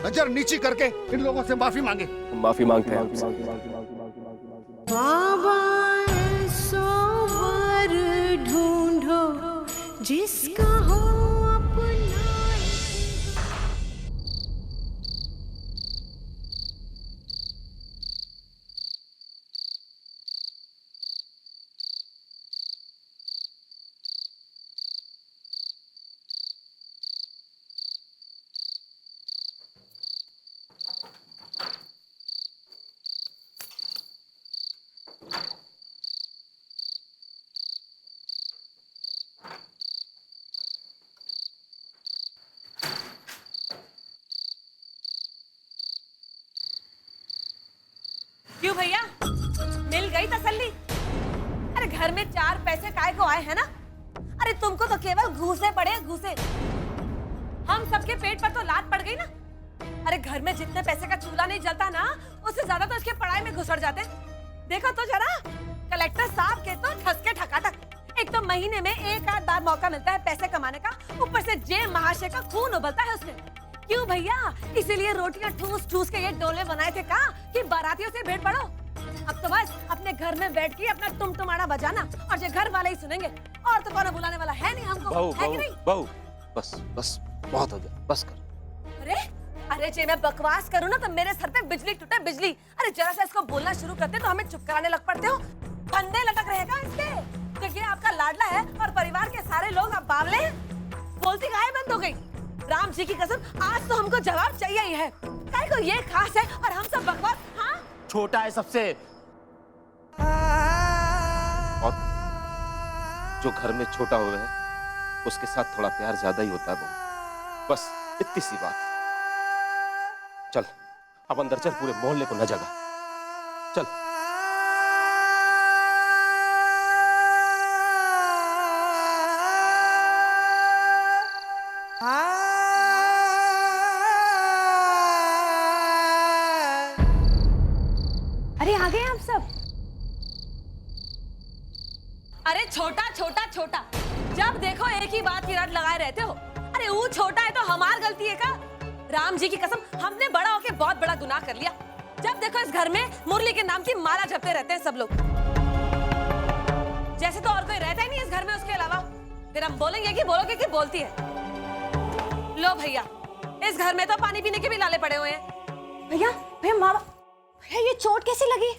नजर नीची करके इन लोगों से माफी मांगे। माफी मांगते हैं आपसे। बाबा ऐसा वर ढूंढो जिसका हो अपना। क्यों भैया, मिल गई तसल्ली? अरे घर में 4 पैसे काय को आए हैं ना? अरे तुमको तो केवल घूसे पड़े, घूसे। हम सबके पेट पर तो लात पड़ गई ना। अरे घर में जितने पैसे का चूल्हा नहीं जलता ना, उससे ज्यादा तो इसके पढ़ाई में घुसड़ जाते। देखो तो जरा, कलेक्टर साहब के तो ठसके ठकाठक। एक तो महीने में 1-8 बार मौका मिलता है पैसे कमाने का, ऊपर से जे महाशय का खून उबलता है उसमें। क्यों भैया, इसीलिए रोटियां ठूस ठूस के ये डोले बनाए थे का कि बारातियों से भेंट पड़ो। अब तो बस अपने घर में बैठ के अपना टुमटुमाड़ा बजाना, और ये घर वाले ही सुनेंगे, और तो कौन बुलाने वाला है नहीं हमको। बहू, है कि नहीं? बहू, बस बस बहुत हो गया, बस कर। अरे अरे जे मैं बकवास करूँ ना तो मेरे सर पे बिजली टूटे, बिजली। अरे जरा सा इसको बोलना शुरू करते तो हमें चुप कराने लग पड़ते हो। फंदे लटक रहेगा इसके, क्योंकि आपका लाडला है और परिवार के सारे लोग अब बावले हैं। बोलती काहे बंद हो गई? राम जी की कसम, आज तो हमको जवाब चाहिए ही है। काहे को ये खास है और हम सब बकवास? हाँ, छोटा है सबसे, और जो घर में छोटा हुआ है उसके साथ थोड़ा प्यार ज्यादा ही होता है बहू। बस इतनी सी बात। चल अब अंदर चल, पूरे मोहल्ले को न जगा। चल। अरे आ गए आप सब? अरे छोटा छोटा छोटा, जब देखो एक ही बात की रट लगाए रहते हो। अरे वो छोटा है तो हमारी गलती है का? राम जी की कसम, हमने बड़ा होके बहुत बड़ा गुनाह कर लिया। जब देखो इस घर में मुरली के नाम की माला जपते रहते हैं सब लोग, जैसे तो और कोई रहता ही नहीं इस घर में उसके अलावा। फिर हम बोलेंगे कि बोलोगे कि बोलती है। लो भैया, इस घर में तो पानी पीने के भी लाले पड़े हुए हैं। भैया भैया मामा, भैया ये चोट कैसी लगी?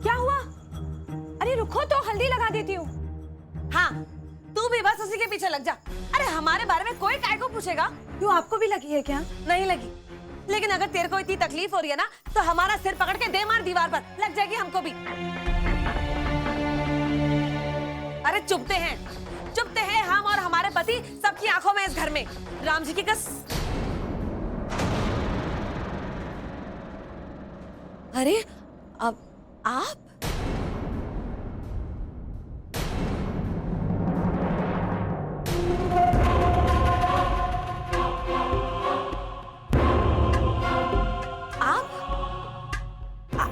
क्या हुआ? अरे रुको तो हल्दी लगा देती हूँ। हाँ, तू भी बस उसी के पीछे लग जा। अरे हमारे बारे में कोई काय को पूछेगा? क्यों, आपको भी लगी है क्या? नहीं लगी, लेकिन अगर तेरे को इतनी तकलीफ हो रही है ना, तो हमारा सिर पकड़ के दे मार दीवार पर, लग जाएगी हमको भी। अरे चुपते हैं हम और हमारे पति सबकी आंखों में इस घर में। राम जी की अरे अब आप?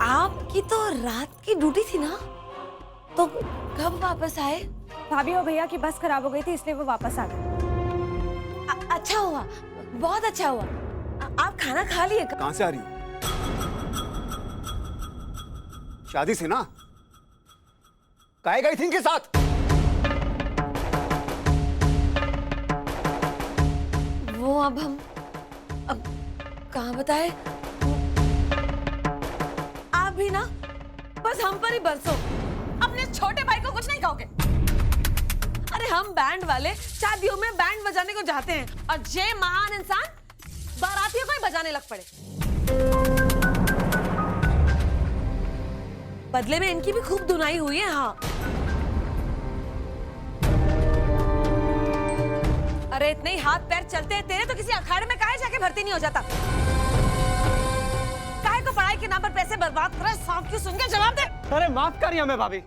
आपकी तो रात की ड्यूटी थी ना, तो कब वापस आए? भाभी और भैया की बस खराब हो गई थी, इसलिए वो वापस आ गए। अच्छा हुआ, बहुत अच्छा हुआ। आप खाना खा लिए? कहां से आ रही हो? शादी से ना? काहे गई थी इनके साथ? वो अब कहाँ बताए? आप भी ना बस हम पर ही बरसो, अपने छोटे भाई को कुछ नहीं कहोगे। अरे हम बैंड वाले शादियों में बैंड बजाने को जाते हैं, और ये महान इंसान बारातियों को ही बजाने लग पड़े। बदले में इनकी भी खूब धुनाई हुई है। हाँ, अरे इतने ही हाथ पैर चलते हैं तेरे, तो किसी अखाड़े में काहे जाके भर्ती नहीं हो जाता? काहे को पढ़ाई के नाम पर पैसे बर्बाद कर रहा है? सांप की सुन के जवाब दे। अरे माफ करिए हमें भाभी।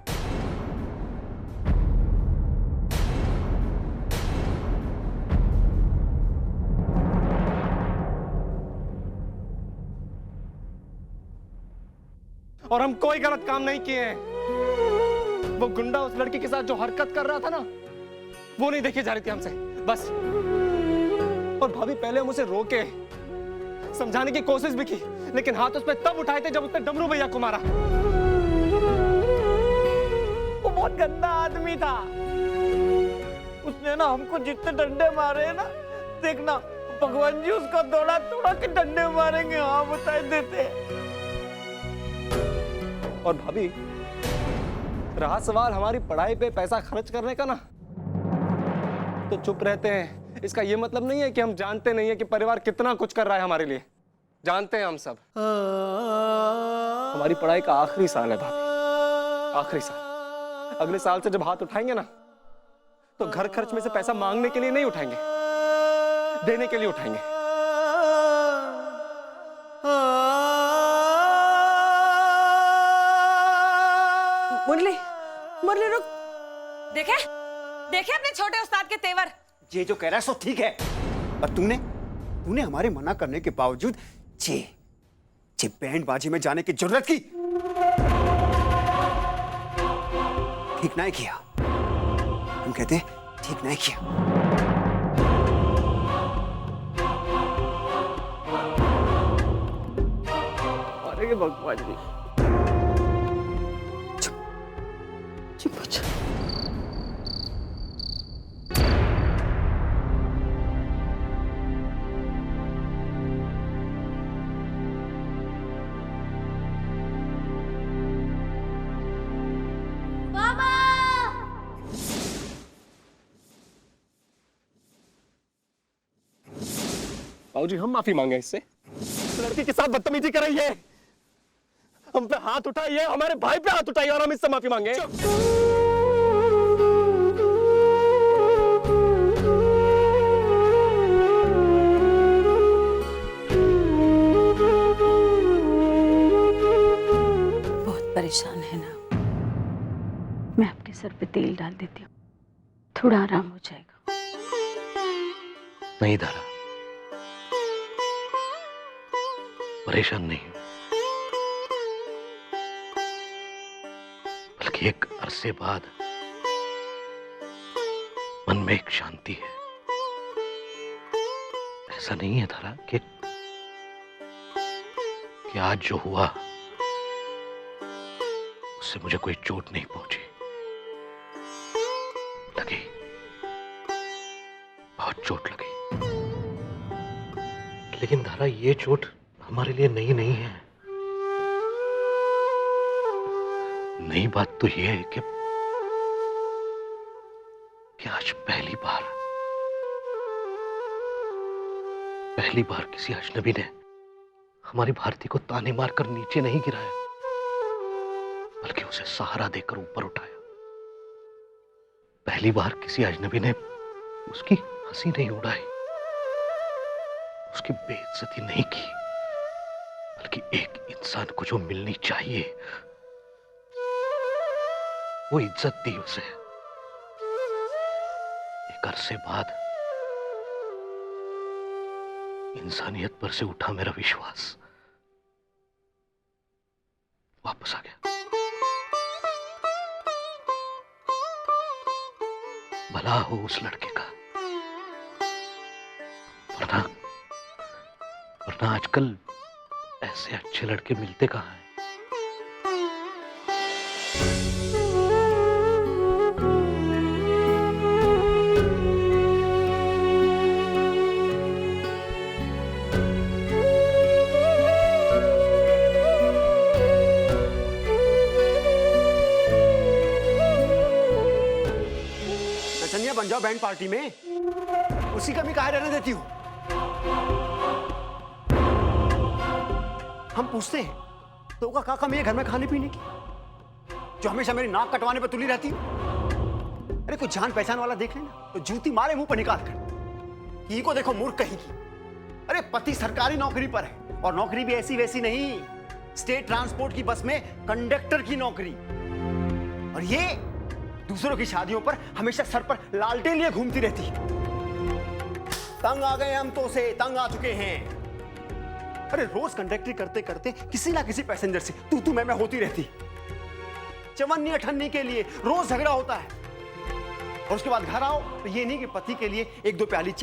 और हम कोई गलत काम नहीं किए हैं। वो गुंडा उस लड़की के साथ जो हरकत कर रहा था ना, वो नहीं देखी जा रही थी हमसे, बस। और भाभी पहले हम उसे रोके, समझाने की कोशिश भी की, लेकिन हाथ उस पे तब उठाए थे जब उसने डमरू भैया को मारा। वो बहुत गंदा आदमी था। उसने ना हमको जितने डंडे मारे हैं ना, देखना भगवान जी उसका दौड़ा तोड़ा के डंडे मारेंगे। हाँ बताए देते। और भाभी रहा सवाल हमारी पढ़ाई पे पैसा खर्च करने का ना, तो चुप रहते हैं। इसका ये मतलब नहीं है कि हम जानते नहीं है कि परिवार कितना कुछ कर रहा है हमारे लिए। जानते हैं हम सब। हमारी पढ़ाई का आखिरी साल है भाभी, आखिरी साल। अगले साल से जब हाथ उठाएंगे ना, तो घर खर्च में से पैसा मांगने के लिए नहीं उठाएंगे, देने के लिए उठाएंगे। मुरली, मुरली रुक। देखे देखे अपने छोटे उस्ताद के तेवर। ये जो कह रहा है सो ठीक है, पर तूने हमारे मना करने के बावजूद जे बैंड बाजी में जाने की जरूरत की। ठीक नहीं किया। हम कहते हैं ठीक नहीं किया। अरे भगवान जी, चुप हो जा। बाबूजी हम माफी मांगे इससे। लड़की के साथ बदतमीजी कर रही है, हम पे हाथ उठाइए, हमारे भाई पे हाथ उठाइए और हम इससे माफी मांगे। बहुत परेशान है ना, मैं आपके सर पे तेल डाल देती हूँ, थोड़ा आराम हो जाएगा। नहीं धारा, परेशान नहीं हूं, बल्कि एक अरसे बाद मन में एक शांति है। ऐसा नहीं है धारा कि आज जो हुआ उससे मुझे कोई चोट नहीं पहुंची। लगी, बहुत चोट लगी, लेकिन धारा ये चोट हमारे लिए नई नहीं है। नई बात तो यह है कि आज पहली बार किसी अजनबी ने हमारी भारती को ताने मारकर नीचे नहीं गिराया, बल्कि उसे सहारा देकर ऊपर उठाया। पहली बार किसी अजनबी ने उसकी हंसी नहीं उड़ाई, उसकी बेइज्जती नहीं की, बल्कि एक इंसान को जो मिलनी चाहिए वो इज्जत दी उसे। एक अरसे बाद इंसानियत पर से उठा मेरा विश्वास, वापस आ गया। भला हो उस लड़के का, वरना आजकल ऐसे अच्छे लड़के मिलते कहां हैं। नचनिया बन जाओ बैंड पार्टी में, उसी कमी काहे रहने देती हूँ। हम पूछते हैं तो का कमी है घर में खाने पीने की, जो हमेशा मेरी नाक कटवाने पर तुली रहती हो। अरे कोई जान पहचान वाला देख लेना तो जूती मारे मुंह पर निकाल कर। की को देखो मूर्ख कहीं की। अरे पति सरकारी नौकरी पर है, और नौकरी भी ऐसी वैसी नहीं, स्टेट ट्रांसपोर्ट की बस में कंडक्टर की नौकरी। और ये दूसरों की शादियों पर हमेशा सर पर लालटेन लिए घूमती रहती। तंग आ गए हम तो से, तंग आ चुके हैं। अरे रोज कंडक्टरी करते करते किसी ना किसी पैसेंजर से तू मैं होती रहती। चवन्नी अठन्नी के लिए रोज झगड़ा होता है, और उसके बाद घर आओ तो ये नहीं कि पति के लिए एक दो प्याली चाय